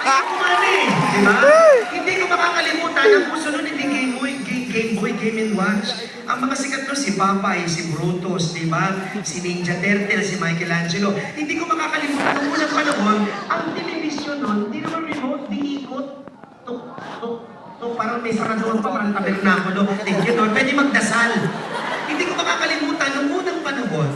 Kaya kumani, di ba? Hindi ko makakalimutan, ang puso nun, hindi Game Boy, Game & Watch. Ang mga sikat nun, si Popeye, si Brutus, di ba? Si Ninja Turtle, si Michelangelo. Hindi ko makakalimutan, noong unang panahon, ang television nun, hindi naman remote, di ikot. Parang may sarador pa, parang tabernakulo. Thank you, Lord. Pwede magdasal. Hindi ko makakalimutan, noong unang panahon,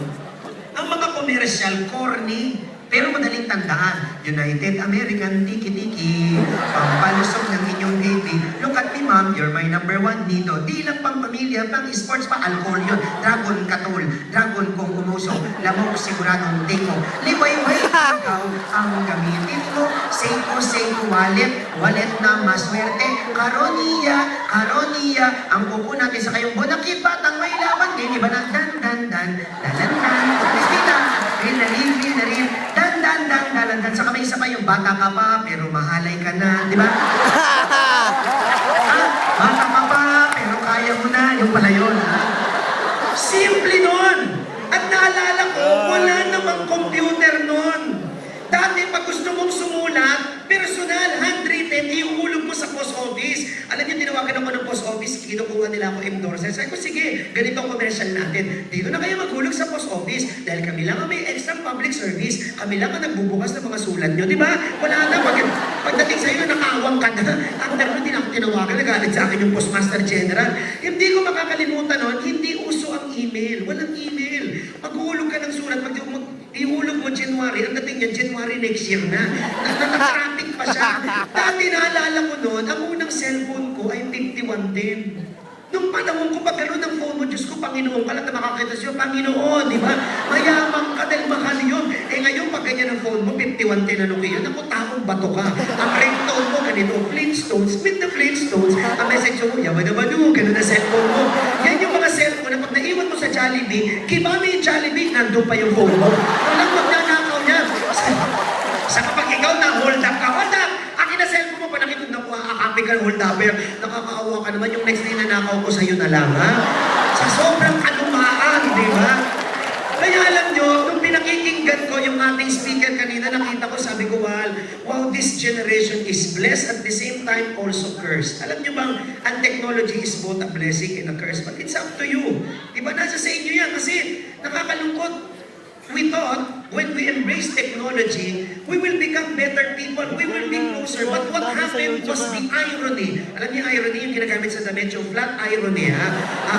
ang mga commercial, corny, pero madaling tandaan. United American Tiki-Tiki, pampalusok ng inyong baby. Look at me, ma'am, you're my number one dito. Di lang pang pamilya, pang sports pa, alcohol yun. Dragon Katol, Dragon Kong Umuso, Lamok Siguradong Teko. Liway-way, ikaw ang gamitin ko. Seiko wallet na maswerte. Karonia, ang kuko natin sa kayong bonakit, batang may laban din. Iba na dan, Christina, rin, dan, sa kamay sa yung bata ka pa, pero mahalay ka na, di ba? Bata ka pa, pero kaya mo na, yung pala yun. Simple nun! At naalala ko, wala namang computer nun. Dati, pag gusto mong sumulat, personal, handwritten, iuulog mo sa post office. Alam niyo, tinawagan ako ng post office, kinukuha nila ako endorser. Sabi ko, sige, ganito ang commercial natin. Dito na kayo maghulog sa post office dahil kami lang ang may extra public service. Kami lang ang nagbubukas ng mga sulat niyo. Di ba? Wala na. Pagdating sa'yo, nakawang ka na. After mo, din ako tinawagan, nagalit sa akin yung Postmaster General. Hindi ko makakalimutan nun, hindi uso ang email. Walang email. Maghulog ka ng sulat, pag ihulog mo January, ang dating yan, January next year na. Nag-traffic pa siya. Dati naalala ko noon, ang unang cellphone ko ay 5110. Nung panahon ko, pag gano'n ang phone mo, Diyos ko, Panginoon ka lang na makakita siya, Panginoon, di ba? Mayamang ka dahil mahal yun. Eh ngayon, pag ganyan ang phone mo, 5110 ano kayo, naku, taong bato ka. Ang ringtone mo, ganito, Flintstones, with the Flintstones. Ang message mo, yabadabadu, gano'n na cellphone mo. Yan yung mga cellphone na pag naiwan mo sa Jollibee, kibami yung Jollibee, nandun pa yung phone mo. Walang magnanakaw niya. Sa kapag ikaw na hold up ka, hold up! Akin na cellphone mo, panakitod na po, aakapi ka ng hold upper. Nakakaawa ka naman, yung next na nanakaw ko sa'yo na lang, ha? Sa sobrang kalumaan, di ba? Kaya alam nyo, nung pinakikinggan ko yung ating speaker kanina, nakita ko, sabi ko, wow, this generation is blessed at the same time also cursed. Alam nyo bang, ang technology is both a blessing and a curse, but it's up to you. Di ba, nasa sa inyo yan, kasi nakakalungkot. We thought, when we embrace technology, we will become better people, we will be closer. But what happened was the irony. Alam niyo, irony yung ginagamit sa damit, yung flat irony, ha?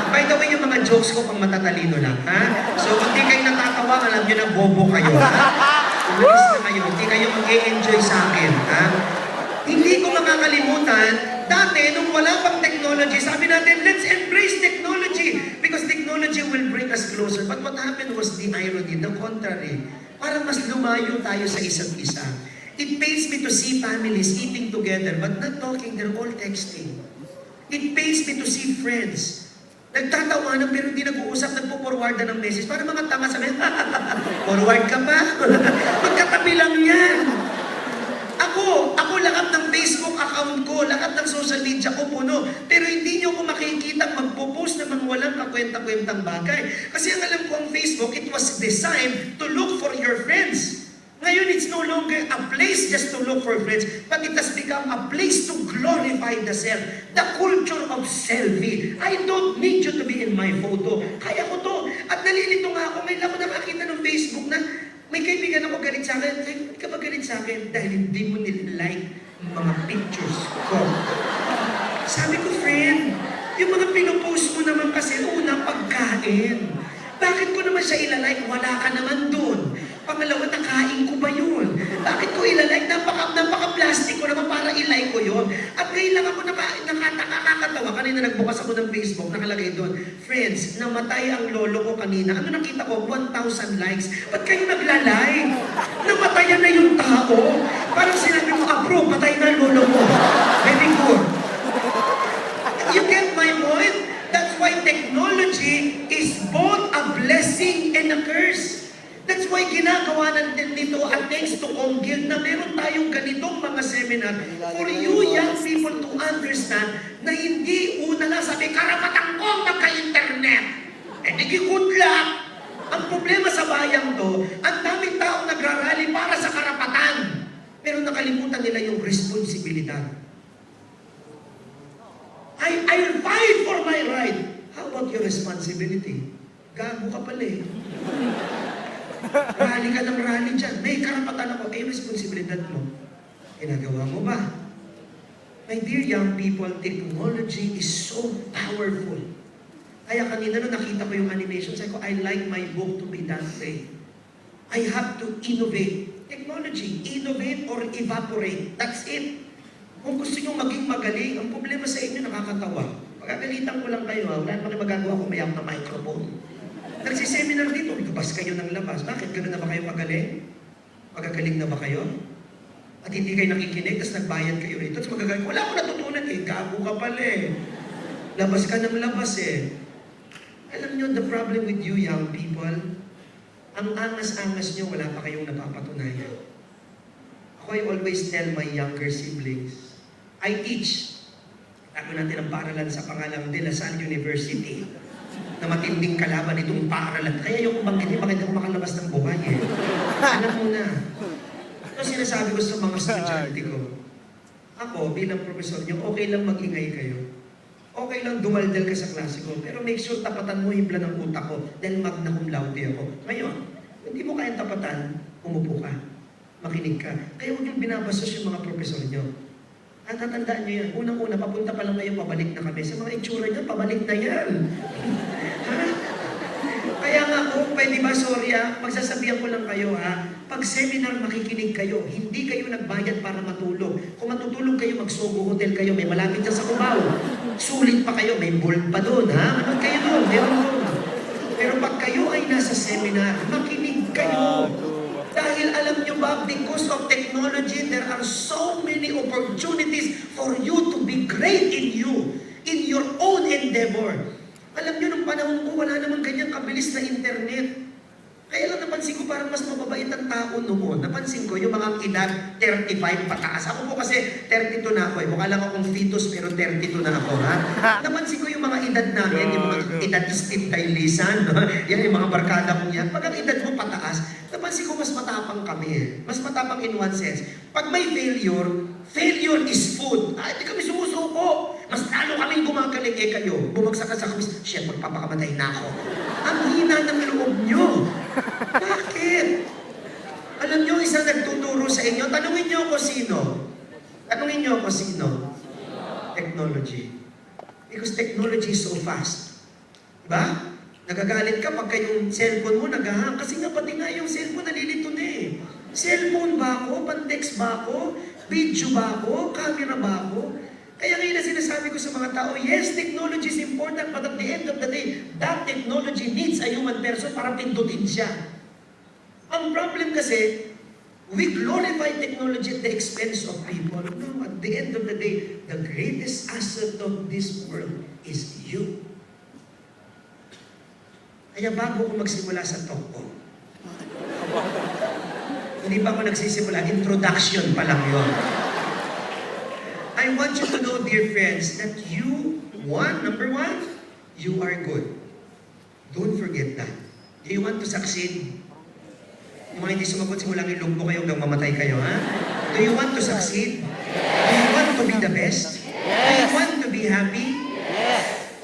By the way, yung mga jokes ko pang matatalino lang, ha? So, kung di kayo natatawa, alam niyo na bobo kayo, ha? Umalis na kayo, hindi kayo mag-e-enjoy sa akin, ha? Hindi ko makakalimutan, dati, nung wala pang technology, sabi natin, let's embrace technology because technology will bring us closer. But what happened was the irony, the contrary. Parang mas lumayo tayo sa isa't isa. It pains me to see families eating together but not talking, they're all texting. It pains me to see friends. Nagtatawanan pero hindi nag-uusap, nagpo-forward na ng message. Para mga tanga sabi, forward ka pa? Magkatabi lang yan. Ako lahat ng Facebook account ko, lahat ng social media ko puno. Pero hindi nyo ko makikita magpo-post ng mga walang kakwenta-kwentang bagay. Kasi ang alam ko ang Facebook, it was designed to look for your friends. Ngayon, it's no longer a place just to look for friends, but it has become a place to glorify the self. The culture of selfie. I don't need you to be in my photo. Kaya ko to. At nalilito nga ako, ngayon ako nakakita ng Facebook na may kaibigan ako galit sa akin. Hindi ka ba galit sa akin? Dahil hindi mo nilike mga pictures ko. Sabi ko, friend, yung mga pinopost mo naman kasi, una, pagkain. Bakit ko naman siya ilalike? Wala ka naman dun. Pangalawa, nakain ko ba yun? Bakit ko ilalike? Napaka-plastic ko naman para ilike ko yun. At ngayon lang ako nakakatawa. Kanina nagbukas ako ng Facebook, nakalagay doon, friends, namatay ang lolo ko kanina. Ano nakita ko? 1,000 likes. Ba't kayo naglalike? Namatayan na yung tao. Parang sinabi mo, bro, patay na ang lolo mo. Very good. You get my point? That's why technology is both a blessing and a curse. That's why ginagawa natin nito at thanks to Onggil na meron tayong ganitong mga seminar for you young people to understand na hindi una lang sabi, karapatan ko magka-internet. Eh, di good luck. Ang problema sa bayang to, ang daming taong nagrarally para sa karapatan. Pero nakalimutan nila yung responsibilidad. I'll fight for my right. How about your responsibility? Gago ka pala eh. Rally ka ng rally dyan. May karapatan ako. Eh, yung responsibilidad mo. Ginagawa mo ba? My dear young people, technology is so powerful. Kaya kanina nung nakita ko yung animation, sabi ko, I like my book to be that way. I have to innovate. Technology, innovate or evaporate. That's it. Kung gusto nyo maging magaling, ang problema sa inyo nakakatawa. Pagkagalitan ko lang kayo, wala naman kayo magagawa kung may na microphone. Nagsiseminar dito, labas kayo ng labas. Bakit? Ganoon na ba kayo magaling? Magagaling na ba kayo? At hindi kayo nakikinig, tapos nagbayad kayo rito, tapos magagaling, wala ko natutunan eh, gago ka pala eh. Labas ka ng labas eh. Alam nyo, the problem with you young people, ang angas-angas nyo, wala pa kayong napapatunayan. Ako, I always tell my younger siblings, I teach. Tago natin ang paaralan sa pangalang De La Salle University na matinding kalaban itong paaralan. Kaya yung banggitin, bakit ako makalabas ng buhay eh. Alam mo na. Ito sinasabi ko sa mga estudyante ko. Ako, bilang profesor nyo, okay lang mag-ingay kayo. Okay lang dumaldal ka sa klase ko, pero make sure tapatan mo himla ng utak ko dahil magna cum laude ako. Ngayon, hindi mo kayang tapatan, umupo ka, makinig ka. Kaya huwag yung binabasos yung mga profesor nyo. At tatandaan nyo yan, unang-una, papunta pa lang kayo, pabalik na kami. Sa mga itsura nyo, pabalik na yan. Ha? Kaya nga kung pwede ba, sorry magsasabihan ko lang kayo pag seminar makikinig kayo, hindi kayo nagbayad para matulog. Kung matutulog kayo, mag-Sogo Hotel kayo, may malapit dyan sa Cubao. Sulit pa kayo, may bolt pa doon, Manood kayo doon, meron doon. Pero pag kayo ay nasa seminar, makinig kayo. Dahil alam nyo ba, because of technology, there are so many opportunities for you to be great in your own endeavor. Alam nyo, nung panahon ko, wala naman ganyan kabilis na internet. Kaya lang napansin ko parang mas mababait ang tao noon. Napansin ko yung mga edad 35 pataas. Ako po kasi 32 na ako eh. Mukha lang akong fetus pero 32 na ako Napansin ko yung mga edad namin, yung mga edad Steve Dailisan, yan yung mga barkada kong yan. Pag ang edad mo pataas, napansin ko mas matapang kami eh. Mas matapang in one sense. Pag may failure is food. Hindi kami sumusuko. Mas lalo kaming gumagaling kayo. Bumagsak ka sa quiz, shit, magpapakamatay na ako. Ang hina ng loob nyo. Bakit? Alam nyo, isang nagtuturo sa inyo, tanungin nyo ako sino. Tanungin nyo ako sino. Technology. Because technology is so fast. Diba? Nagagalit ka pagka yung cellphone mo naghahang. Kasi nga pati nga yung cellphone nalilito na eh. Cellphone ba ako? Pantext ba ako? Video ba ako? Camera ba ako? Kaya ngayon na sinasabi ko sa mga tao, yes, technology is important, but at the end of the day, that technology needs a human person para pindutin siya. Ang problem kasi, we glorify technology at the expense of people. No, at the end of the day, the greatest asset of this world is you. Kaya bago ko magsimula sa talk ko, hindi pa ako nagsisimula, introduction pa lang yun. I want you to know, dear friends, that you, number one, you are good. Don't forget that. Do you want to succeed? Yung mga hindi sumagot, simulang ilugbo kayo hanggang mamatay kayo, Do you want to succeed? Do you want to be the best? Do you want to be happy?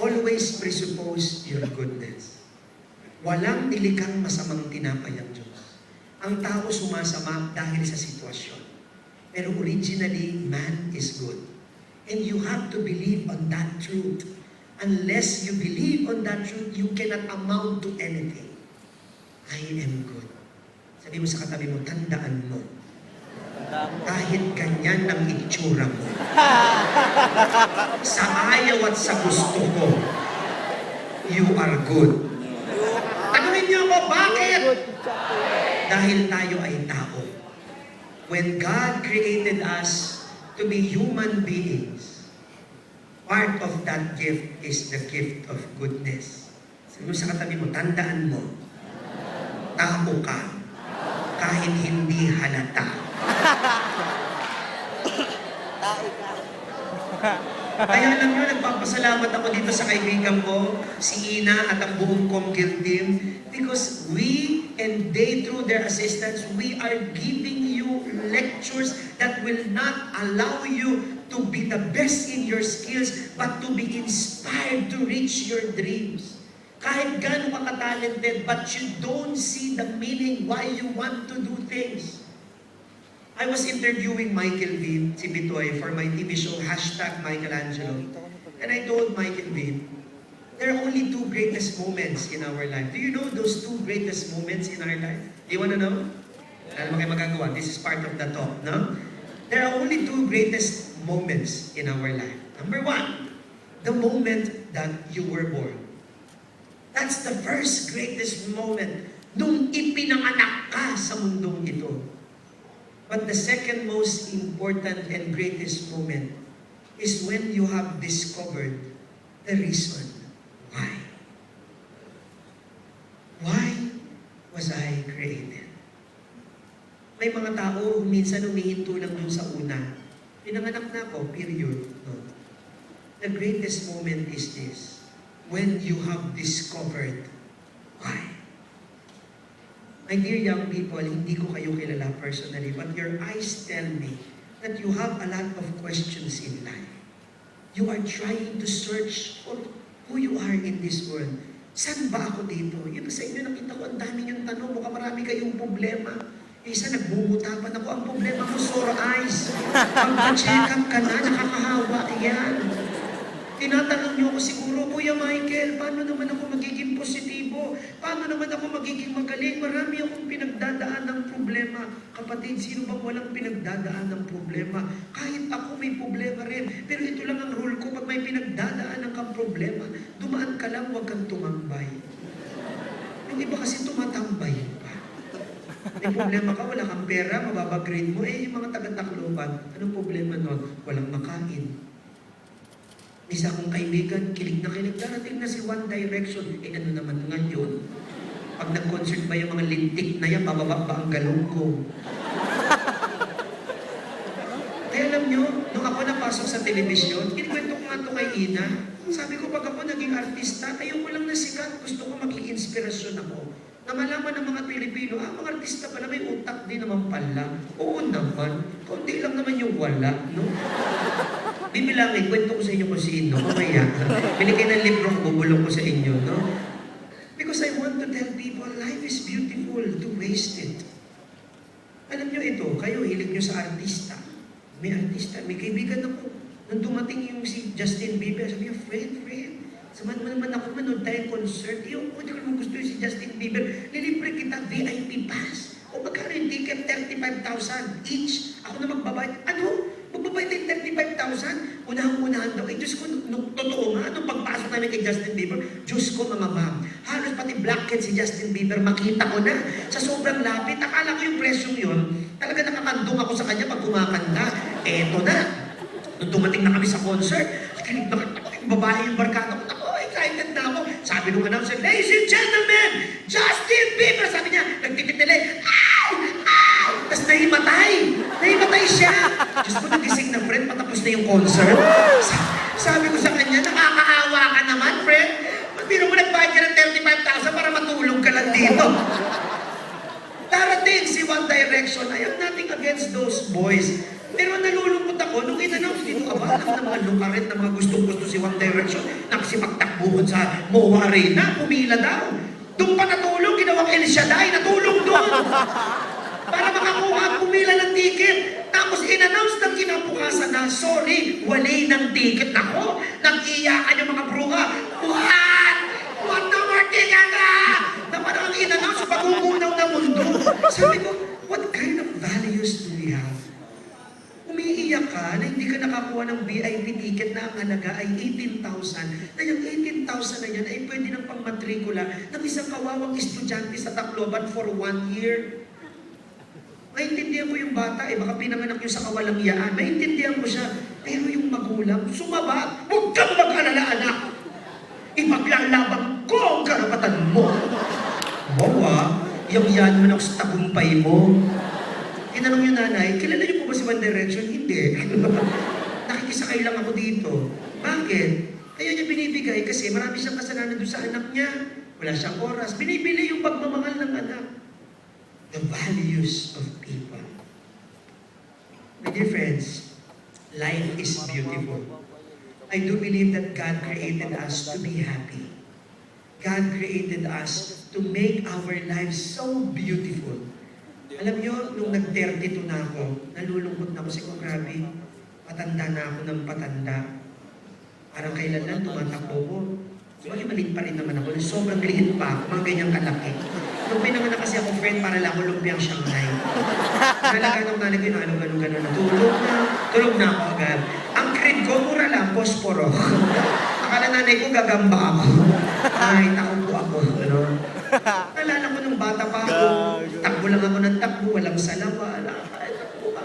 Always presuppose your goodness. Walang nilikang masamang tinapay ang Diyos. Ang tao sumasama dahil sa sitwasyon. Pero originally, man is good. And you have to believe on that truth. Unless you believe on that truth, you cannot amount to anything. I am good. Sabi mo sa katabi mo, tandaan mo. Kahit ganyan ang itsura mo. Sa ayaw at sa gusto ko, you are good. Tanungin niyo ako, bakit? Dahil tayo ay tao. When God created us to be human beings, part of that gift is the gift of goodness. Sabi mo sa katabi mo, tandaan mo, tao ka, kahit hindi halata. Kaya alam nyo, nagpapasalamat ako dito sa kaibigan ko, si Ina at ang buong Comkill team, because we and they, through their assistance, we are giving you you lectures that will not allow you to be the best in your skills, but to be inspired to reach your dreams. Kahit gano'n ka ka-talented, but you don't see the meaning why you want to do things. I was interviewing Michael Vin, si Bitoy, for my TV show, #Michelangelo. And I told Michael Vin, there are only two greatest moments in our life. Do you know those two greatest moments in our life? Do you want to know? Alam mo kayo magagawa. This is part of the talk, no? There are only two greatest moments in our life. Number one, the moment that you were born. That's the first greatest moment nung ipinanganak ka sa mundong ito. But the second most important and greatest moment is when you have discovered the reason why. Why was I created? May mga tao minsan humihinto lang dun sa una. Pinanganak na ako, period. No. The greatest moment is this, when you have discovered why. My dear young people, hindi ko kayo kilala personally, but your eyes tell me that you have a lot of questions in life. You are trying to search for who you are in this world. Saan ba ako dito? Yung sa inyo nakita ko, ang dami yung tanong, mukhang marami kayong problema. Isa, nagbubutapan ako. Ang problema mo, sore eyes. Pagpa-check up ka na, nakakahawa. Yan. Tinatanong niyo ako siguro, Kuya Michael, paano naman ako magiging positibo? Paano naman ako magiging magaling? Marami akong pinagdadaan ng problema. Kapatid, sino bang walang pinagdadaan ng problema? Kahit ako may problema rin. Pero ito lang ang rule ko, pag may pinagdadaan ng problema, dumaan ka lang, huwag kang tumambay. Yung iba kasi tumatambay pa. May problema ka, wala kang pera, mababa-grade mo. Eh, yung mga taga-Tacloban, anong problema nun? Walang makain. Isa kong kaibigan, kilig na kilig, darating na si One Direction. Eh ano naman ngayon? Pag nag-concert ba yung mga lintik na yan, bababa ba ang galong ko? Kaya alam nyo, nung ako napasok sa telebisyon, kinikwento ko nga ito kay Ina. Sabi ko, pag ako naging artista, ayoko lang na sikat, gusto ko maging inspirasyon ako. Na malaman ng mga Pilipino, mga artista pala may utak din naman pala. Oo naman, konti lang naman yung wala, no? Bibilangin, kwento ko sa inyo kung sino, mamaya. Binigay ng libro ko, bubulong ko sa inyo, no? Because I want to tell people, life is beautiful, to waste it. Alam nyo ito, kayo, hilig nyo sa artista. May artista, may kaibigan ako. Nung dumating yung si Justin Bieber, sabi niya, friend, samahan mo naman ako manood tayong concert. Yung, hindi ko naman gusto yung si Justin Bieber, nilibre kita VIP pass. O magkano yung ticket? 35,000 each. Ako na magbabayad. Ano? Magbabayad yung 35,000? Unahan-unahan daw. Eh, Diyos ko, totoo nga, nung pagpasok namin kay Justin Bieber, Diyos ko mga ma'am, halos pati blackhead si Justin Bieber, makita ko na. Sa sobrang lapit, akala ko yung presyong yun, talaga nakakandong ako sa kanya pag kumakanta. Eto na. Nung dumating na kami sa concert, kinig na yung babae yung barkada ko, excited na ako. Sabi nung announcer, ladies and gentlemen, Justin Bieber! Sabi niya, nagtititili, ay! Tapos nahimatay siya. Diyos ko, nagising na friend, patapos na yung concert. Sabi ko sa kanya, nakakaawa ka naman, friend. Biro mo nagbayad ka ng 35,000 para matulog ka lang dito. Darating si One Direction. I have nothing against those boys. Pero nalulungkot ako, nung in-announce dito, aba, ng mga lukaret na mga gustong-gusto si One Direction, nagsipagtakbuhan sa MOA Arena, pumila daw. Doon pa natulog, ginawang El Shaddai, natulog doon. Para makakuha, pumila ng ticket. Tapos in-announce ng kinabukasan na, sorry, wali ng ticket. Nako, nag-iyakan yung mga bruha. What the martigan na? Na parang ang in-announce, pag-umunaw na mundo. Sabi ko, what kind of values do we have? Umiiyak ka na hindi ka nakakuha ng VIP ticket na ang halaga ay 18,000. Na yung 18,000 na yan ay pwede ng pangmatrikula ng isang kawawang estudyante sa Tacloban for 1 year. Maintindihan ko yung bata, baka pinanganak yun sa kawalangyaan. Maintindihan ko siya. Pero yung magulang, sumaba, huwag kang mag-alala, anak. Ipaglalaban ko ang karapatan mo. Bawa, yang-yan mo na sa tagumpay mo. Tinanong yung nanay, kilala niyo po ba si One Direction? Hindi. Nakikisakay lang ako dito. Bakit? Kaya niya binibigay kasi marami siyang kasalanan doon sa anak niya. Wala siyang oras. Binibili yung pagmamahal ng anak. The values of people. Dear friends, life is beautiful. I do believe that God created us to be happy. God created us to make our lives so beautiful. Alam nyo, nung nag-32 na ako, nalulungkot na ako kasi grabe, patanda na ako ng patanda. Parang kailan lang tumatakbo ko. Bakit maliit pa rin naman ako, sobrang liit pa ako, mga ganyang kalaki. Nung pinanganak kasi ako, friend, para lang ako lumpiang Shanghai. Nalagaan ng nanay ko yun, gano'n. Tulog na ako agad. Ang crib ko, mura lang, posporo. Akala nanay ko, gagamba ako. Ay, takbo ako. Ano? Nalala ko nung bata pa ako, takbo lang ako ng takbo, walang salawa. Ay, takbo ka.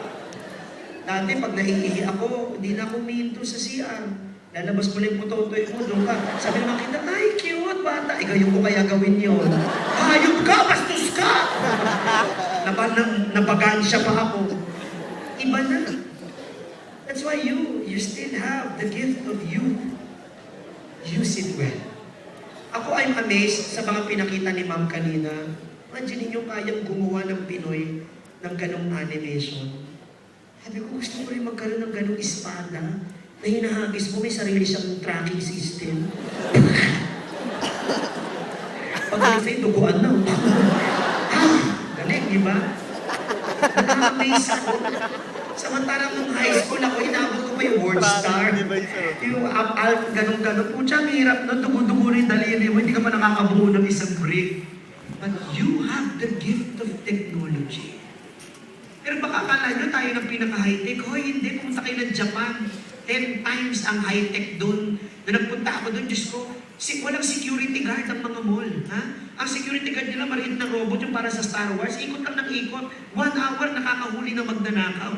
Dati, pag naiihi ako, hindi na ako umihinto sa CR. Lalabas ko lang yung putotoy mo, doon ka. Sabi naman kita, ay, cute, bata. Ikaw yung ko kaya gawin yun. Hayop ka, bastos ka! Napagansya pa ako. Iba na. That's why you still have the gift of youth. Use it well. Ako I'm amazed sa mga pinakita ni Ma'am kanina. Imagine ninyo kayang gumawa ng Pinoy ng ganong animation. Sabi ko, gusto ko rin magkaroon ng ganong espada na hinahagis mo, may sarili siyang tracking system. Pag sa'yo, duguan na. Galing, di ba? Nakaka-amaze ako. Samantarang nung high school ako, inabot ko pa yung World Star. Yung alt, ganun-ganun. Pucha, ang hirap na dugo-dugo rin daliri mo, hindi ka pa nakakabuo ng isang brick. But you have the gift of technology. Pero baka akala nyo tayo ng pinaka-high-tech. Hoy, hindi. Pumunta kayo ng Japan. 10 times ang high-tech doon. Nung nagpunta ako doon, Diyos ko, walang security guard ang mga mall. Ha? Ang security guard nila, maliit na robot yung para sa Star Wars. Ikot lang ng ikot. 1 hour, nakakahuli ng magnanakaw.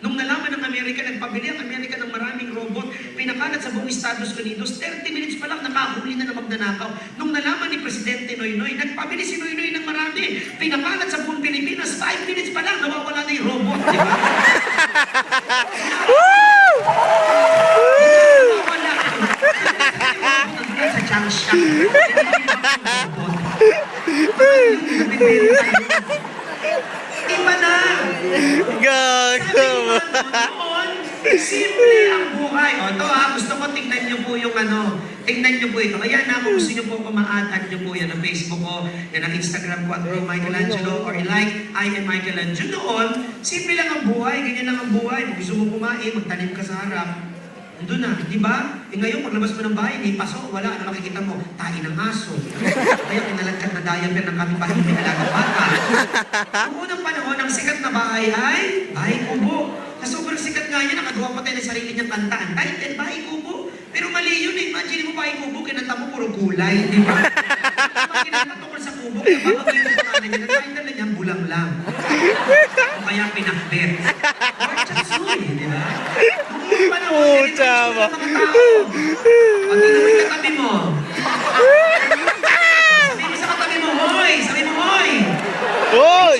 Nung nalaman ng Amerika, nagpabili ang Amerika ng maraming robot, pinakalat sa buong Estados Unidos, 30 minutes pa lang nakahuli na ng magnanakaw. Nung nalaman ni Presidente Noynoy, nagpabili si Noynoy ng marami, pinakalat sa buong Pilipinas, 5 minutes pa lang, nawawala na yung robot. Di ba? Nawawala. Sa Changsha. Iba na! Gago! Simple ang buhay. O, ito ha, gusto ko tingnan nyo po yung tingnan nyo po ito. Ayan na, kung gusto nyo po ma-add nyo po yan ang Facebook ko, yan ang Instagram ko, at Michelangelo, or i-like, I am Michelangelo. Noon, simple lang ang buhay, ganyan lang ang buhay. Kung gusto mo kumain, magtanim ka sa harap. Nandun na, di ba? Ngayon, paglabas mo ng bahay, may paso, wala. Ano makikita mo? Tahi ng aso. Kaya kinalagkat na diaper ng kami bahay, may alagang bata. Noong unang panahon, ang sikat na bahay ay bahay kubo. Sa sobrang sikat nga yan, nakagawa pa tayo ng sarili niyang kantaan. Title, bahay kubo. Pero mali yun eh. Imagine mo bahay kubo, kinanta mo puro gulay, di ba? Ang kinanta tungkol sa kubo, kapag yung pangalan niya, ang title na niyan, bulang lang. O kaya pinakbet. Or chasuy, di ba? Noong panahon, ganito yung mga tao. Pag inuwi katabi mo, sabi mo sa katabi mo, hoy! Sabi mo, hoy! Hoy!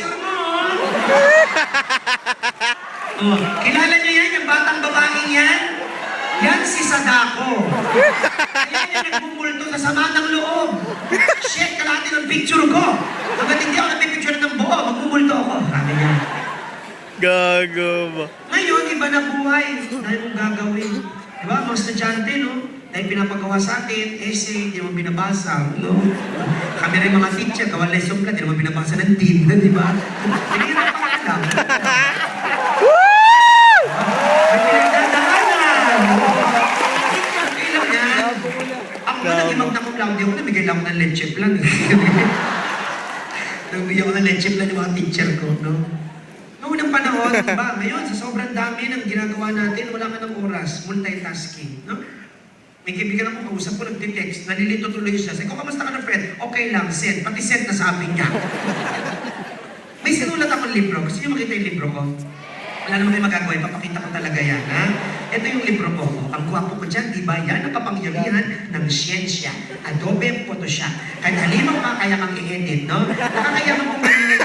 Oh, kilala niyo yan, yung batang babaeng yan? Yan si Sadako. Kaya yan nagmumulto sa sama ng loob. Shit, kalahati ng picture ko. Hanggang hindi ako napipicture ng buo, magmumulto ako. Sabi niya. Gago ba? Ngayon, iba na buhay. Dahil mong gagawin. Diba, mga estudyante, no? Dahil pinapagawa sa atin, essay, hindi mo binabasa, no? Kami rin mga teacher, gawa lesson plan, hindi mo binabasa ng team, di ba? Hindi na pangalam. May pinagdadaanan. Kailan yan? Ako na naging magna cum laude ako, nabigay lang ako ng leche plan. Nabigyan ko ng leche plan yung mga teacher ko, no? Noong unang panahon, diba? Ngayon, sa sobrang dami ng ginagawa natin, wala ka ng oras, multitasking, no? May kaibigan ako kausap ko, nagtitext, nalilito tuloy siya. Sabi ko, kamusta ka na, friend? Okay lang, send. Pati send na sabi niya. May sinulat akong libro. Gusto niyo makita yung libro ko? Wala naman kayo magagawa, ipapakita ko talaga yan, ha? Ito yung libro ko. Ang gwapo ko dyan, di ba? Yan ang kapangyarihan ng siyensya. Adobe Photoshop. Kahit halimang pa, kaya kang i-edit, no? Nakakayaman kong maningin.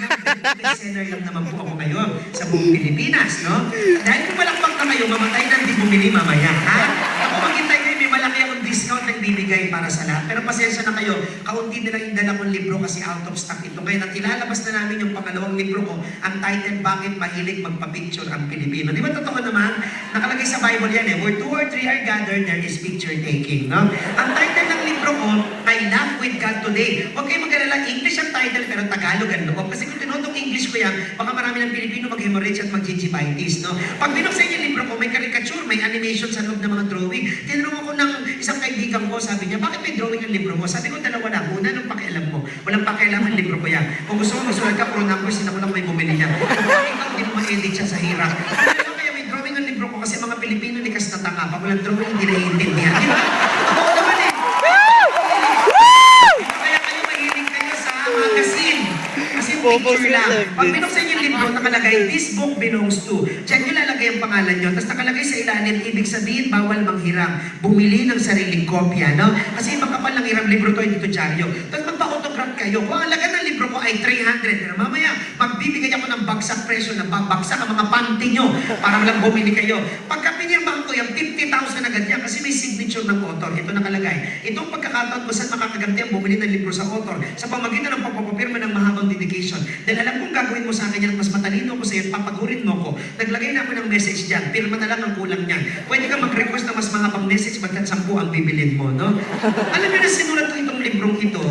Bestseller lang naman po ako ngayon sa buong Pilipinas, no? Dahil kung malakpak na kayo, mamatay na hindi bumili mamaya, ha? Ako maghintay kayo, may malaki akong discount ng ibibigay para sa lahat. Pero pasensya na kayo, kaunti na lang yung dala kong libro kasi out of stock ito. Ngayon, at ilalabas na namin yung pangalawang libro ko, ang title, Bakit Mahilig Magpa-Picture ang Pilipino. Di ba totoo naman? Nakalagay sa Bible yan eh, where 2 or 3 are gathered, there is picture taking. No? Ang title ng libro ko, I Love With God Today. Huwag kayo mag-alala, English ang title, pero Tagalog ang loob. Kasi kung tinutong English ko yan, baka marami ng Pilipino mag-hemorrhage at mag-gingivitis. No? Pag binuksan yung libro ko, may caricature, may animation sa loob ng mga drawing. Tinanong ako ng isang kaibigan ko, sabi niya, bakit may drawing ang libro mo? Sabi ko, dalawa na. Una, nung pakialam mo. Walang pakialam ang libro ko yan. Kung gusto mo, masulat ka, pro numbers, sino ko lang may bumili niya. Kung ikaw, hindi mo ma-edit siya sa hirap. Kaya may drawing ang libro ko kasi mga Pilipino likas na tanga. Pag walang drawing, hindi naiintindihan. Di ba? Oo naman eh. Kaya kayo mahilig kayo sa magazine. Kasi picture lang. Pag binuksan yung libro, nakalagay, this book belongs to. Diyan nyo lalagay ang pangalan nyo. Tapos nakalagay sa ilalim, ibig sabihin, bawal manghiram. Bumili ng sariling kopya, no? Kasi makapal lang hiram libro to, hindi to dyaryo. Tapos magpa-autograph kayo. Kung ang laga ng libro ko ay 300, pero mamaya, magbibigay ako ng bagsak presyo na babagsak ang mga panty nyo para lang bumili kayo. Pagka pinirmahan ko yung 50,000 agad yan kasi may signature ng author. Ito nakalagay. Itong pagkakataon ko saan makakaganti ang bumili ng libro sa author sa pamagitan ng pagpapapirma ng mahabang dedication. Dahil alam kong gagawin mo sa akin yan at mas matalino ko sa iyo at papagurin mo ko. Naglagay na ako ng message dyan. Pirma na lang ang kulang niyan. Pwede ka mag-request na mas mahabang message bagkat 10 ang bibilin mo, no? Alam niyo na sinulat ko itong librong ito.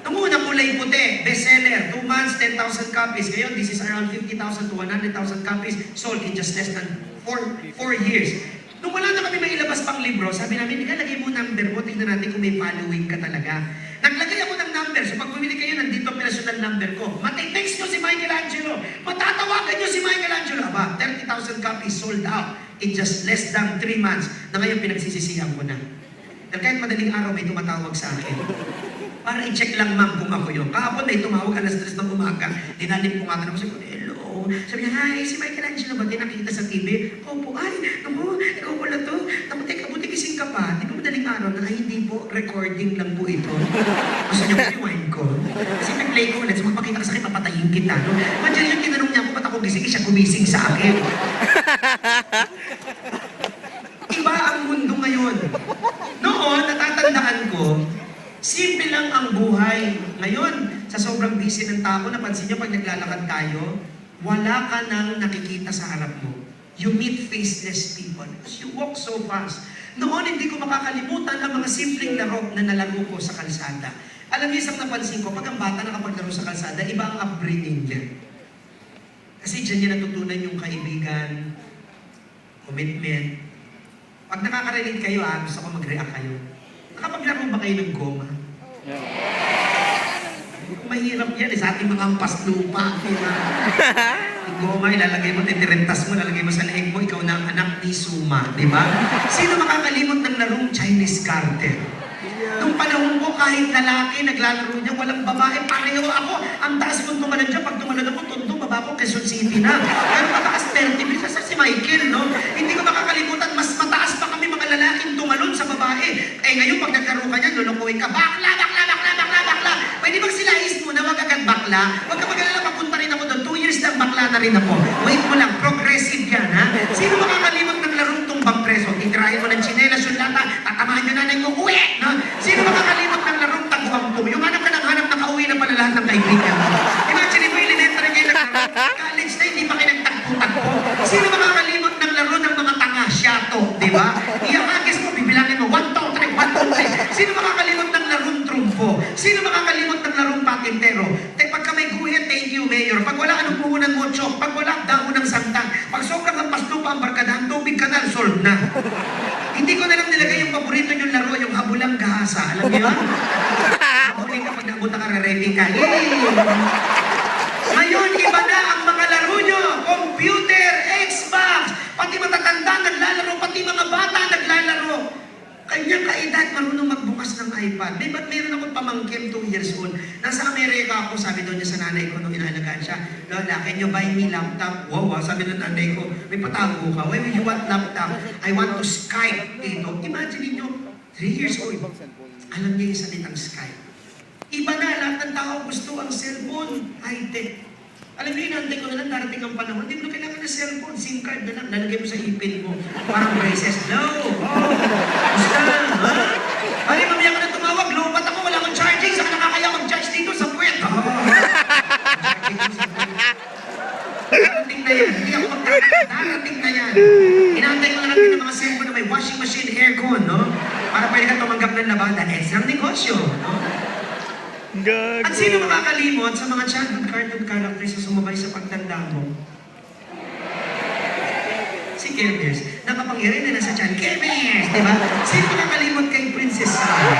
Nung una, kulay puti, bestseller, 2 months, 10,000 copies. Ngayon, this is around 50,000 to 100,000 copies sold in just less than 4 years. Nung wala na kami mailabas pang libro, sabi namin, lagay mo number mo, tingnan natin kung may following ka talaga. Naglagay ako ng number, so pag bumili kayo, nandito ang personal number ko. Matitext nyo si Michelangelo, matatawagan nyo si Michelangelo. Aba, 30,000 copies sold out in just less than 3 months, na ngayon pinagsisisihan ko na. Dahil kahit madaling araw may tumatawag sa akin. Para i-check lang ma'am kung ako yun. Kahapon may tumawag, alas 3 ng umaga. Dinalim ko nga ako, sabi ko, hello. Sabi niya, hi, si Michelangelo ba? Di nakikita sa TV? Opo, ay, naku, ikaw pala to. Naku, teka, buti gising ka pa. Di ba madaling araw na, ay, hindi po, recording lang po ito. Gusto niyo ko rewind ko? Kasi nag-play ko ulit, so magpakita ka sa akin, papatayin kita. No? Madyan yung tinanong niya ako, ba't ako gising? Siya gumising sa akin. Iba ang mundo ngayon. Noon, natatandaan ko, simple lang ang buhay. Ngayon, sa sobrang busy ng tao, napansin nyo pag naglalakad tayo, wala ka nang nakikita sa harap mo. You meet faceless people because you walk so fast. Noon, hindi ko makakalimutan ang mga simpleng laro na nalaro ko sa kalsada. Alam niyo, isang napansin ko, pag ang bata nakapaglaro sa kalsada, iba ang upbringing niya. Kasi dyan niya natutunan yung kaibigan, commitment. Pag nakakarinig kayo, gusto ko mag-react kayo. Nakapaglaro ba kayo ng goma? Mahirap yan sa ating mga ampas lupa. Yung goma, ilalagay mo, titirentas mo, ilalagay mo sa leeg mo, ikaw na ang anak ni Suma, di ba? Sino makakalimot ng larong Chinese garter? Nung panahon ko, kahit lalaki, naglalaro niya, walang babae, pareho ako. Ang taas mong tumalon dyan, pag tumalon ako, tuntong baba ko, Quezon City na. Pero mataas 30 minutes, sa si Michael, no? Hindi ko makakalimutan, mas mataas pa kami mga lalaking tumalon sa babae. Eh ngayon, pag nagkaro ka niyan, lulukuhin ka, bakla, bakla, bakla, bakla, bakla. Pwede bang silais muna, wag agad bakla? Huwag ka mag-alala, papunta rin ako doon. 2 years lang, bakla na rin ako. Wait mo lang, progressive yan, ha? Sino makakalimot ng larong tumbang preso? Titirahin mo ng tsinelas yung lata, tatamahan yung nanay mo, uwi! No? Sino makakalimot ng larong taguang po? Yung hanap ka ng hanap, nakauwi na pala lahat ng kaibigan mo. Imagine mo, elementary kayo naglaro. College na, hindi pa kayo nagtagpo-tagpo. Sino makakalimot ng laro ng mga tanga? Shato, di ba? Iahagis mo, bibilangin mo, 1, 2, 3, 1, 2, 3. Sino makakalimot ng larong trumpo? Sino makakalimot ng larong patintero? Pagka may guhit, thank you, Mayor. Pag wala anong puhunan mo, chok. Pag wala, dahon ng santang. Pag sobrang hampas lupa ang barkadahan, tubig kanal, solved na. Hindi ko na lang nilagay yung paborito yung laro, yung habulang gahasa. Alam niyo yun? Habulin ka pag nabuta ka, re-raping ka. Yay! Ngayon, iba na ang mga laro nyo. Computer, Xbox, pati matatanda naglalaro, pati mga bata naglalaro. Kanyang kaedad, marunong magbukas ng iPad. Di ba't meron akong pamangkin, 2 years old. Nasa Amerika ako, sabi doon niya sa nanay ko nung inaalagaan siya, Lola, can you buy me laptop? Wow, sabi ng nanay ko, may patago ka. Why will you want laptop? I want to Skype dito. Imagine niyo, 3 years old. Alam niya yung salitang Skype. Iba na, lahat ng tao gusto ang cellphone, high-tech. Alam niyo, inantay ko na lang, darating ang panahon, hindi mo na kailangan ng cellphone, SIM card na lang, lalagay mo sa ipin mo, parang braces. No! Oh! Basta, ha? ba? The extrang negosyo. No? Gago. At sino makakalimot sa mga childhood cartoon characters na sumabay sa pagtanda mo? Si Care Bears. Nakapangyari na nasa chan. Care Bears! Diba? Sino makakalimot kay Princess Sarah?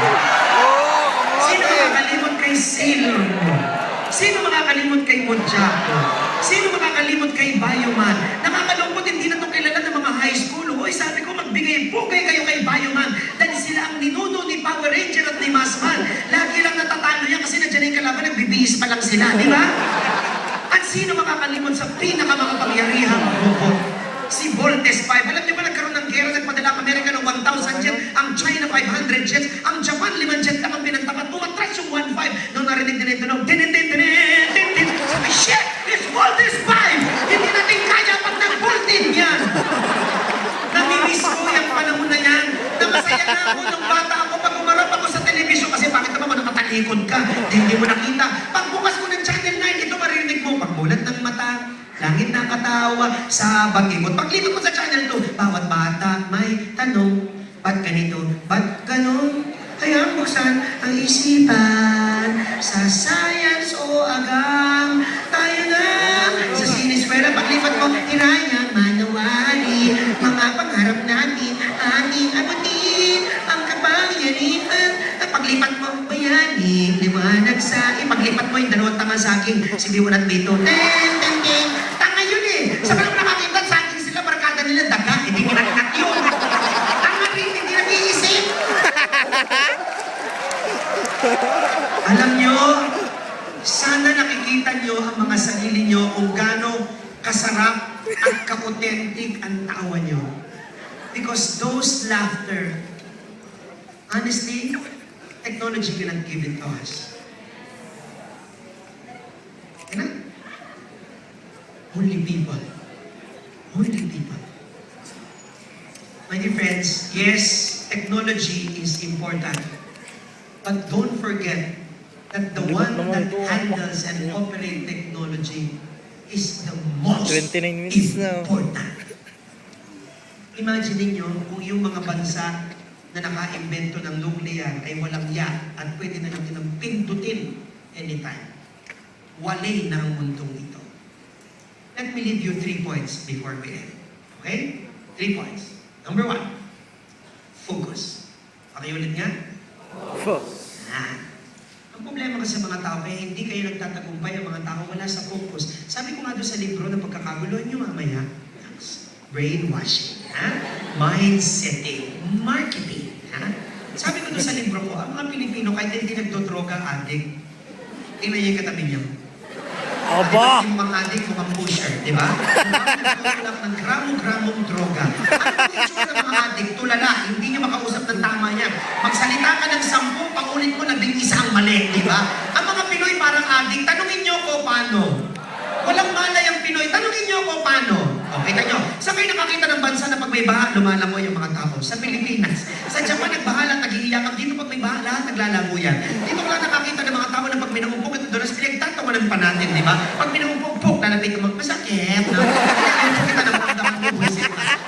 Sino makakalimot kay Sailor Moon? Sino makakalimot kay Mojako? Sino makakalimot kay Bioman? Nakakalungkot, hindi na ito kilala ng mga high school. Hoy, sabi ko, magbigay pugay kayo kay Bioman dahil sila ang ninuno ni Power Ranger at ni Massman. Lagi lang natatalo yan kasi nandiyan yung kalaban, nagbibihis pa lang sila, di ba? At sino makakalimot sa pinakamakapangyarihang robot? Si Voltes 5. Alam niyo ba nagkaroon ng gera, nagpadala ang Amerika ng 1,000 jets, ang China 500 jets, ang Japan 5 jets lang ang pinagtapat. Tumatras yung 1,500. Nung narinig din ito, sabi, shit! It's Voltes 5! Hindi natin kaya pag nag-voltage yan! Namimiss ko yung panahon na yan. Namasaya na ako nung bata ako pag umarap ako sa telebisyon kasi bakit naman nakatalikod ka? Hindi mo nakita. Pagbukas mo ng Channel 9, ito maririnig mo. Pagmulat ng mata, langit na katawa sa batikot. Paglipot mo sa Channel 2, bawat bata may tanong, ba't ganito, ba't ganon? Kaya buksan ang isipan sa science o agang tayo na sa siniswela. Paglipat mo, hiraya, manawali, mga pangarap natin, ating abutin, ang kapangyarihan. At paglipat mo, bayani, liwanag sa paglipat mo yung dalawang tanga sa akin, si Biwan at Bito. Tanga yun eh! Sa palang nakakita sa akin sila, barkada nila daga, hindi kinaknak yun. Tanga rin, hindi nag-iisip. Alam nyo, sana nakikita nyo ang mga sarili nyo kung gaano kasarap at ka-authentic ang tawa nyo. Because those laughter, honestly, technology cannot give it to us. Cannot? Only people. Only people. My dear friends, yes, technology is important. But don't forget that the one that handles and operates technology is the most 29 minutes na. important. Imagine niyo kung yung mga bansa na naka-invento ng nuclear ay walang at pwede na natin ang pindutin anytime. Walay na ang mundong ito. Let me leave you 3 points before we end. Okay? 3 points. Number 1, focus. Pakiulit nga. Ang problema kasi sa mga tao, kaya hindi kayo nagtatagumpay ang mga tao wala sa focus. Sabi ko nga doon sa libro na pagkakaguluhan nyo mamaya, brainwashing, mind setting, marketing. Sabi ko doon sa libro ko, ang mga Pilipino kahit hindi nagdodroga addict, tingnan niyo yung katabi niyo. Aba! Yung mga addict, mukhang pusher, di ba? Lang ng gramo-gramong droga. Ano yung itsura ng mga addict? Tulala, hindi niyo makausap ng tama yan. Magsalita ka ng 10, pangulit mo, naging isa ang mali, di ba? Ang mga Pinoy parang addict, tanungin niyo ko paano. Walang malay ang Pinoy, tanungin niyo ko paano. Okay, kita nyo. Saan kayo nakakita ng bansa na pag may baha, lumalago yung mga tao? Sa Pilipinas. Sa Japan, nagbaha, nag-iiyakan. Dito pag may baha, lahat naglalago yan. Dito ko lang nakakita ng mga tao na pag minamupok ito doon, pinagtatawanan pa natin, di ba? Pag minamupok, lalapit ka masakit. No? Kaya kita ng pagdaman mo.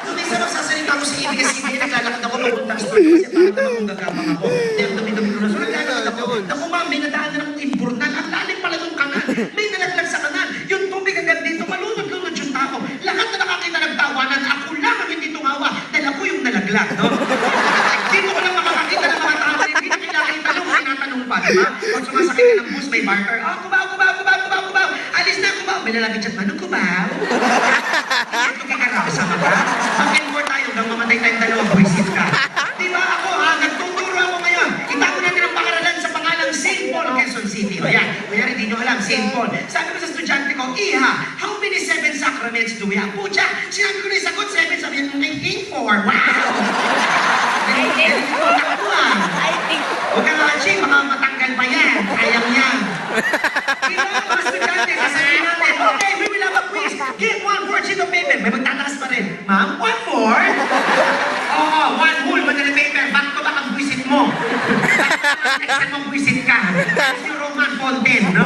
Nung minsan magsasalita ako sa ABS-CBN, naglalakad ako papunta sa studio kasi parang naman kung gagapang ako. Dahil dumi-dumi ko na. So naglalakad ako. Naku ma'am, may nadaan na ng imbornan. Ang lalim pala ng kanal. May nalaglag sa kanal. Yung tubig agad dito, malunod-lunod yung tao. Lahat na nakakita nagtawanan, ako lang ang hindi tumawa dahil ako yung nalaglag, no? Dito ko lang makakakita ng mga tao na hindi na kailangan tanong, tinatanong pa, di ba? Pag sumasakit ka ng bus, may barker, kubaw. Alis na, kubaw. May lalapit siya, manong kubaw? Ito kikaraw sa mata. Mag-enmore tayo, hanggang mamatay tayong dalawang buwisit ka. Di ba ako, nagtuturo ako ngayon. Itago natin ang pakaralan sa pangalang St. Paul, Quezon City. O yan, mayari di nyo alam, St. Paul. Sabi ko sa estudyante ko, Iha, how many 7 sacraments do we have? Pucha, sinabi ko na yung sagot, 7, sabi niya, I think 4. Wow! Huwag ka nga, Ching, baka matanggal pa yan. Kayang yan. Diba, mga estudyante, sasabihin natin, okay, we will have a quiz. Give 1 word sheet of paper. May magtataas pa rin. Ma'am, 1 more? Oo, 1 whole, madali paper. Back to back ang buwisit mo. Next mong buwisit ka. Si Roman Fonten, no?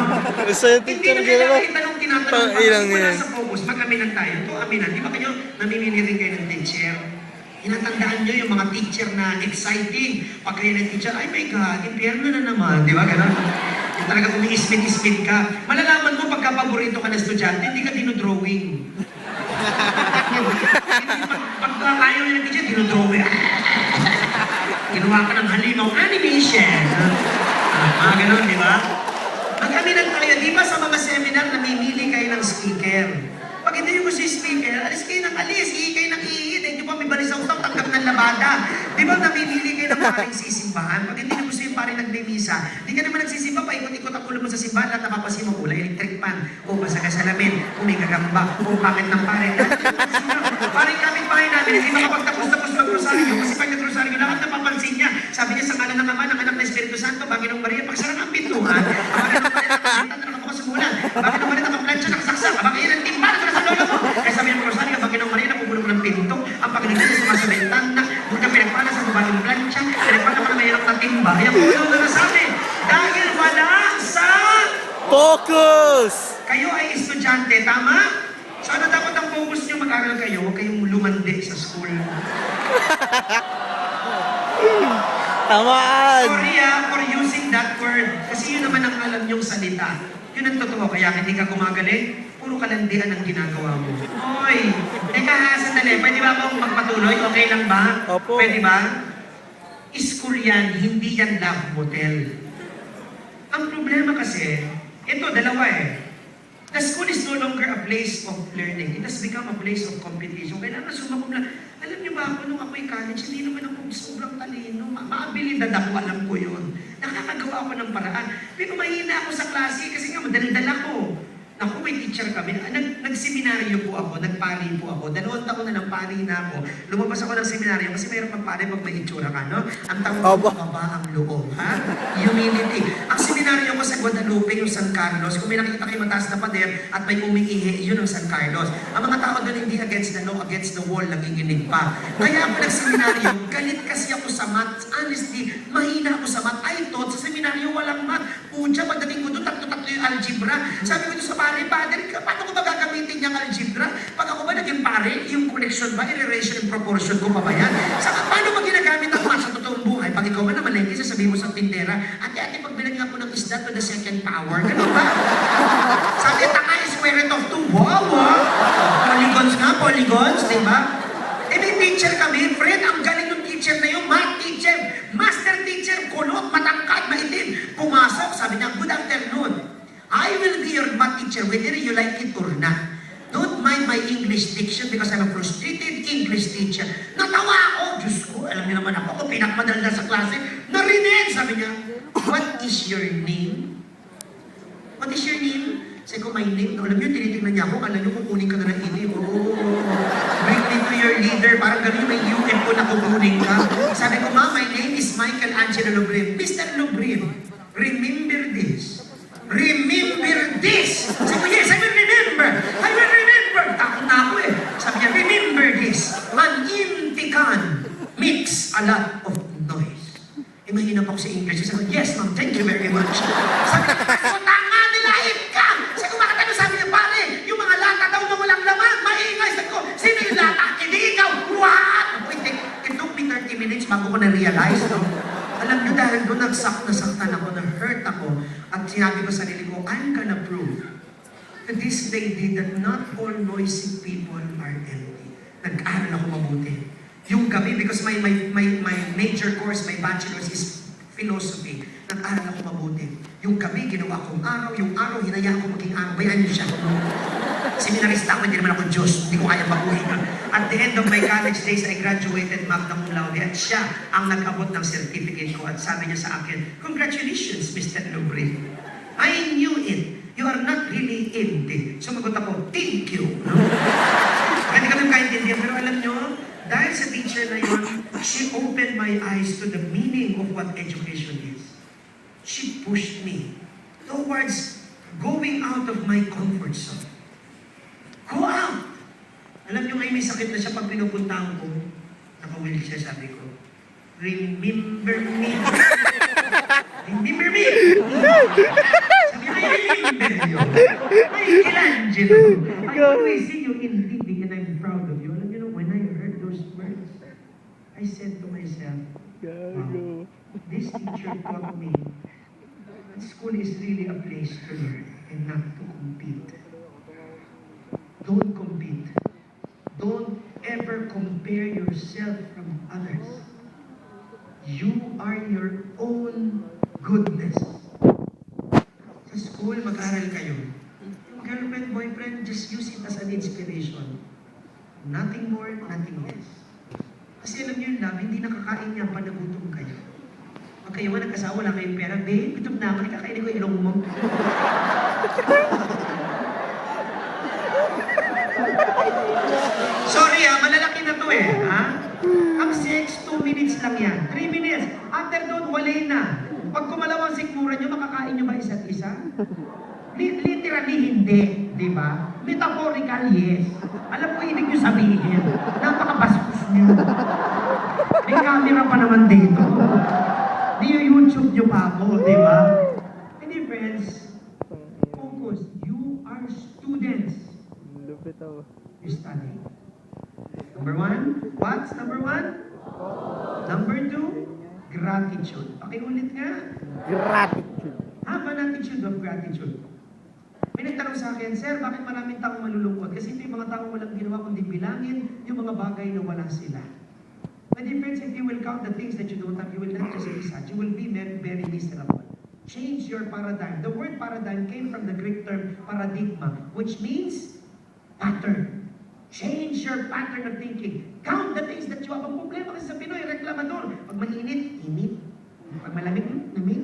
Hindi na kailangan itanong tinatanong. Pag wala sa focus, mag-aminan tayo. Ito, aminan. Di ba kayo namimili rin kayo ng teacher? Hinatandaan nyo yung mga teacher na exciting. Pag kayo ng teacher, ay my God, impyerno na naman. Di ba? Ganun. Yung talaga umi-ismit-ismit ka. Malalaman mo pagka paborito ka na estudyante, hindi ka dinodrawing. Pag ayaw nyo ng teacher, dinodrawing. Ginawa ka ng halimaw animation. Mga ganun, di ba? Magkaminan tayo, di ba sa mga seminar, namimili kayo ng speaker. Pag hindi nyo gusto yung speaker, alis kayo ng alis, ihi kayo ng ihi, di ba may balisaw-taw, tanggap ng labada. Di ba namimili kayo ng paring sisimbahan? Pag hindi nyo gusto yung paring nagmimisa, di ka naman nagsisimba, paikot-ikot ang ulo mo sa simbahan, lahat napapasin mo kulay, electric pan, o basa ka salamin, o may gagamba, o bakit ng pare. Paring kapit bahay namin, hindi makapagtapos-tapos mag-rosaryo, kasi pag nag-rosaryo, lahat napapansin niya. Sabi niya sa ngalan ng Ama, ng Anak na Espiritu Santo, Panginoong Maria, pagsarang ang pintuan, Panginoong Maria, nakasintan na nakapakasimulan, Panginoong Maria, nakaplansya, nakasaksak, Panginoong Maria, timpan, sa lolo mo. Kaya sabi ng Rosario, Panginoong Maria, napupulong ng pinto, ang Panginoon Maria, sumasabentan na, huwag ka pinagpala sa babaeng plancha, pinagpala ka na mayroong na timba. Ayan po yung nasabi, dahil wala sa... Focus! Kayo ay estudyante, tama? So ano dapat ang focus nyo mag-aral kayo? Huwag kayong lumandi sa school. Tamaan! Sorry for using that word. Kasi yun naman ang alam nyong salita. Yun ang totoo. Kaya hindi ka gumagaling, puro kalandian ang ginagawa mo. Oy! Teka ha, sandali. Pwede ba akong magpatuloy? Okay lang ba? Opo. Pwede ba? School yan, hindi yan love motel. Ang problema kasi, ito, dalawa eh. The school is no longer a place of learning. It has become a place of competition. Kailangan sumakom lang. Alam niyo ba ako, nung ako'y college, hindi naman ako sobrang talino. Maabilidad ako, alam ko yun. Nakakagawa ako ng paraan. Pero mahina ako sa klase kasi nga madaldal ako. Naku, may teacher kami. Nagseminaryo po ako, nagpari po ako. 2 taon na ng pari na ako. Lumabas ako ng seminaryo kasi mayroong magpari pag may itsura ka, no? Ang tawag ko, baba ang loob, ha? Humility. Ang seminaryo ko sa Guadalupe, yung San Carlos, kung may nakikita kayo mataas na pader at may umiihi, yun ang San Carlos. Ang mga tao doon hindi against the law, against the wall, nanginginig pa. Kaya ako nagseminaryo, galit kasi ako sa math. Honestly, mahina ako sa math. I thought sa seminaryo walang math. Pucha, pagdating ko doon, tatlo-tatlo yung algebra. Sabi ko doon sa pare, paano ko ba gagamitin niyang algebra? Pag ako ba naging pare, yung connection ba, i-relation and proportion ko pa ba yan? Saka, paano ba ginagamit ang math sa totoong buhay? Pag ikaw ba naman like, sasabihin mo sa tindera, ate, pag binagyan ko ng isda to the second power, ganun ba? Sabi, tanga is square root of 2. Wow, polygons nga, polygons, di ba? Eh, may teacher kami, friend, ang galing ng teacher na yung math teacher, master teacher, kulot, matangkad, maitim. Pumasok, sabi niya, good afternoon. I will be your math teacher whether you like it or not. Don't mind my English diction because I'm a frustrated English teacher. Natawa ako. Diyos ko, alam niyo naman ako pinakmadala sa klase. Narinig, sabi niya, what is your name? What is your name? Sabi ko, my name. Alam niyo, tinitingnan niya ako. Alam niyo, kukunin ka na ng ini. Bring me to your leader. Parang gano'n may UN ko na kukunin ka. Sabi ko, ma, my name is Michelangelo Lubrim. Mr. Lubrim, remember this. Remember this! Sabi ko, yes, I will remember! I will remember! Takot na ako eh. Sabi niya, remember this. An inti can makes a lot of noise. Eh, mahina pa ako sa English. Sabi ko, yes, ma'am, thank you very much. Sabi niya, so tanga, nilait ka! Sabi ko, bakit ano sabi niya, pare? Yung mga lata daw na walang laman, maingay. Sabi ko, sino yung lata? Hindi ikaw! What? It took me 30 minutes bago ko na-realize, no? Alam niyo, dahil doon nasaktan ako, na-hurt ako, at sinabi ko sa sarili ko, I'm gonna prove to this lady that not all noisy people are empty. Nag-aaral ako mabuti. Yung gabi, because my major course, my bachelor's is philosophy. Nag-aaral ako mabuti. Yung gabi, ginawa kong araw. Yung araw, hinayaan ko maging araw. Bayaan niyo siya. Seminarista ako, hindi naman ako Diyos. Hindi ko kaya baguhin. At the end of my college days, I graduated magna cum laude. At siya ang nag-abot ng certificate ko. At sabi niya sa akin, congratulations, Mr. Lubri. I knew it. You are not really empty. Sumagot ako, thank you. No? Hindi kami kaintindihan. Pero alam niyo, dahil sa teacher na yun, she opened my eyes to the meaning of what education is. She pushed me towards going out of my comfort zone. Go out! Alam niyo ngayon may sakit na siya pag pinupuntahan ko, naka-wheelchair, sabi ko, remember me. Remember me! Sabi niya, I remember you. Michelangelo. I always see you in TV and I'm proud of you. Alam niyo, when I heard those words, I said to myself, wow, this teacher taught me that school is really a place to learn and not to compete. Don't compete. Don't ever compare yourself from others. You are your own goodness. Sa school, mag-aral kayo. Yung girlfriend, boyfriend, just use it as an inspiration. Nothing more, nothing less. Kasi alam niyo yung love, hindi nakakain niya pag nagutom kayo. Pag kayo nga nag-asawa, wala kayong pera, babe, gutom na ako, ikakainin ko yung ilong mo. Sorry malalaki na to Ang sex, 2 minutes lang yan. 3 minutes. After doon, wala na. Pag kumalaw ang sikmura nyo, makakain nyo ba isa't isa? Literally, hindi. Di ba? Metaphorical, yes. Alam ko ibig nyo sabihin. Napakabastos nyo. May camera pa naman dito. Di yung YouTube nyo pa ako, di ba? Hindi, friends. Focus. You are students. Lupit ako. You study. Number 1, what's number 1? Number 2, gratitude. Pakiulit nga. Gratitude. Have an attitude of gratitude. May nagtanong sa akin, Sir, bakit maraming taong malulungkot? Kasi ito yung mga taong walang ginawa kundi bilangin yung mga bagay na wala sila. My dear friends, if you will count the things that you don't have, you will not just be sad. You will be very, very miserable. Change your paradigm. The word paradigm came from the Greek term paradigma, which means pattern. Change your pattern of thinking. Count the things that you have. Ang problema kasi sa Pinoy, reklamador. Pag mainit, init. Pag malamig, lamig.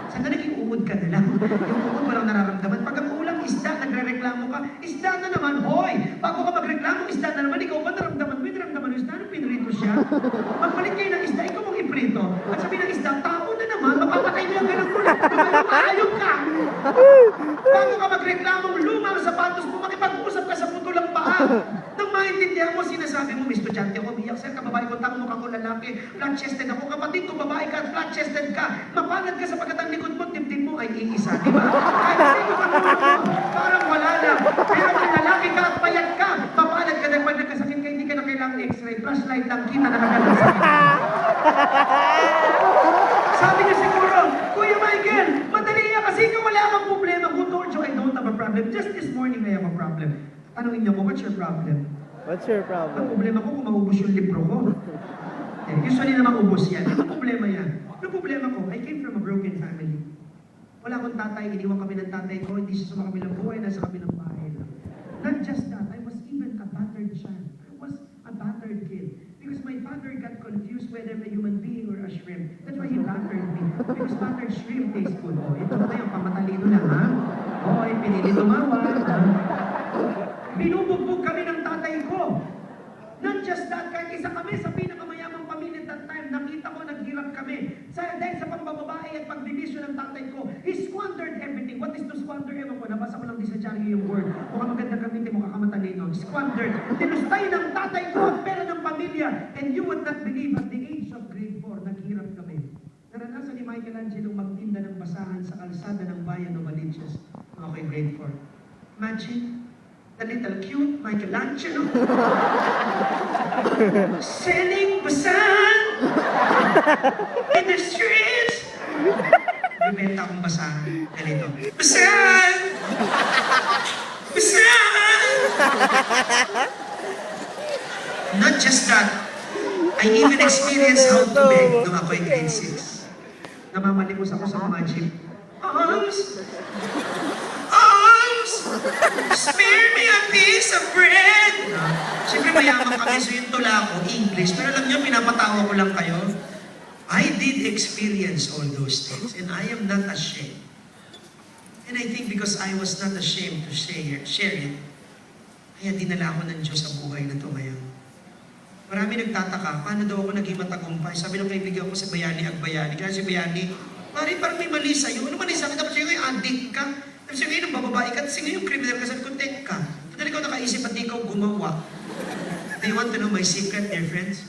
Saan na naging umod ka na lang? Yung umod walang nararamdaman. Pag ang ulang isda, nagre-reklamo ka, isda na naman, hoy! Bago ka magreklamo, isda na naman, ikaw ba naramdaman mo? Naramdaman mo, isda, pinrito siya? Magpalit kayo ng isda, ikaw mong iprito. At sabi ng isda, tao na naman, mapapatay mo yung ganang kulit. Ayok ka! Bago ka magreklamong luma ang sapatos mo, makipag-usap ka sa putulang paa. Nang maintindihan mo, sinasabi mo, Mr. Chanti, ako biyak, sir, kababae ko, tang mukha ko lalaki, flat-chested ako, kapatid ko, babae ka, flat-chested ka, mapalad ka sapagkat ang likod mo, dibdib mo ay iisa, di ba? Kahit hindi mo parang wala lang. Pero kung lalaki ka at payat ka, mapalad ka dahil pag nagkasakit ka, hindi ka na kailangang x-ray, flashlight lang, kita na kagad sakit. Sabi niya siguro, Kuya Michael, madali niya kasi ikaw wala kang problema. Who told you I don't have a problem? Just this morning I have a problem. Tanungin niyo mo, what's your problem? What's your Ang problem? problema ko kung maubos yung libro ko. Usually naman ubos yan. Ano problema yan? Ano problema ko? I came from a broken family. Wala akong tatay, iniwan kami ng tatay ko, hindi siya sa kabilang buhay, nasa kabilang bahay lang. Not just that, I was even a battered child. I was a battered kid. Because my father got confused whether a human being or a shrimp. That's why he battered me. Because battered shrimp tastes good. Oh, ito na yung pamatalino lang, ha? Oh, pinili tumawa. Binubugbog kami ng tatay ko. Not just that, kahit isa kami sa pinakamayamang pamilya at that time, nakita ko, naghirap kami. Dahil sa pambababae at pagbibisyo ng tatay ko, he squandered everything. What is to squander? Ewan ko, nabasa ko lang di sa dyaryo yung word. Mukhang maganda gamitin, mukha kamatalino. Squandered. Tinustay ng tatay ko ang pera ng pamilya. And you would not believe, at the age of grade 4, naghirap kami. Naranasan ni Michelangelo magtinda ng basahan sa kalsada ng bayan ng Valencias. Okay, grade 4. Imagine, the little cute Michelangelo selling basahan in the streets. Bibenta akong basahan. Ganito. Basahan! Basahan! Not just that, I even experienced how to beg nung ako'y grade 6. Namamalimos ako sa mga jeep. Arms! Arms! Spare me a piece of bread! Siyempre mayaman kami, so yung tula ko, English. Pero alam niyo, pinapatawa ko lang kayo. I did experience all those things, and I am not ashamed. And I think because I was not ashamed to share it, kaya dinala ako ng Diyos sa buhay na to ngayon. Marami nagtataka, paano daw ako naging matagumpay? Sabi ng kaibigan ko si Bayani Agbayani. Kaya si Bayani, parang may mali sa'yo. Ano mali sa'yo? Tapos sa'yo yung addict ka. Tapos sa'yo yung bababae ka. Tapos sa'yo yung criminal ka. Sabi ko, tek ka. Totally ko nakaisip at di ikaw gumawa. Do you want to know my secret, dear friends?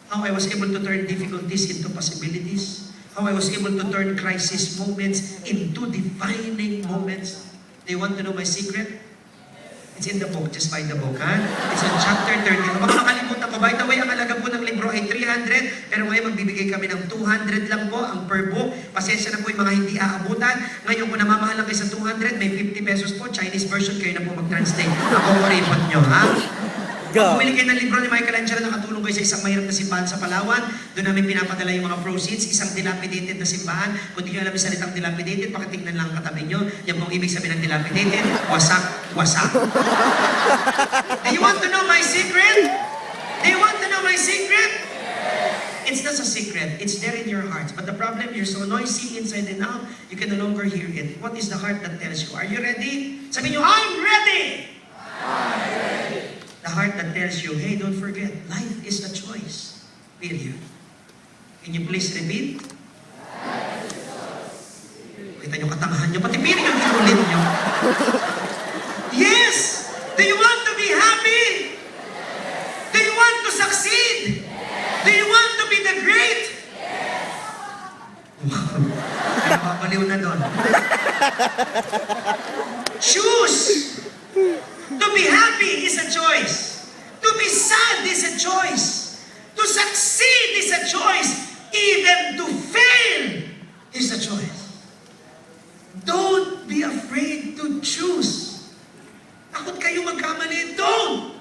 How I was able to turn difficulties into possibilities. How I was able to turn crisis moments into defining moments. Do you want to know my secret? It's in the book. Just find the book, ha? It's on chapter 30. Baka makalimutan ko. By the way, ang halaga po ng libro ay 300. Pero ngayon, magbibigay kami ng 200 lang po ang per book. Pasensya na po yung mga hindi aabutan. Ngayon, kung namamahal lang kayo sa 200, may 50 pesos po. Chinese version, kayo na po mag-translate. Ako ko report nyo, ha? Kung bumili kayo ng libro ni Michelangelo, nakatulong kayo sa isang mahirap na simbahan sa Palawan, doon namin pinapadala yung mga proceeds, isang dilapidated na simbahan. Kung di nyo alam yung salitang dilapidated, pakitignan lang ang katabi nyo. Yan pong ibig sabihin ng dilapidated, wasak, wasak. Do you want to know my secret? Do you want to know my secret? It's not a secret. It's there in your heart. But the problem, you're so noisy inside and out, you can no longer hear it. What is the heart that tells you? Are you ready? Sabi nyo, I'm ready! The heart that tells you, hey, don't forget, life is a choice. Period. Can you please repeat? Kita nyo katangahan nyo, pati period yung ulit nyo. Yes! Do you want to be happy? Do you want to succeed? Do you want to be the great? Wow. Napapaliw na doon. Choose! To be happy is a choice. To be sad is a choice. To succeed is a choice. Even to fail is a choice. Don't be afraid to choose. Takot kayo magkamali. Don't!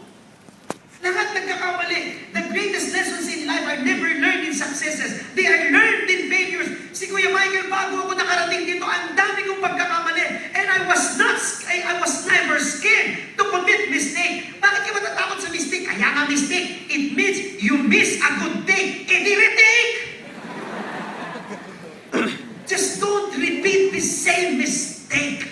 Lahat nagkakamali. The greatest lessons in life are never learned in successes. They are learned in failures. Si Kuya Michael, bago ako nakarating dito, ang dami kong pagkakamali. And I was never scared to commit mistake. Bakit ka matatakot sa mistake? Kaya nga mistake. It means you miss a good take. E di retake! Just don't repeat the same mistake.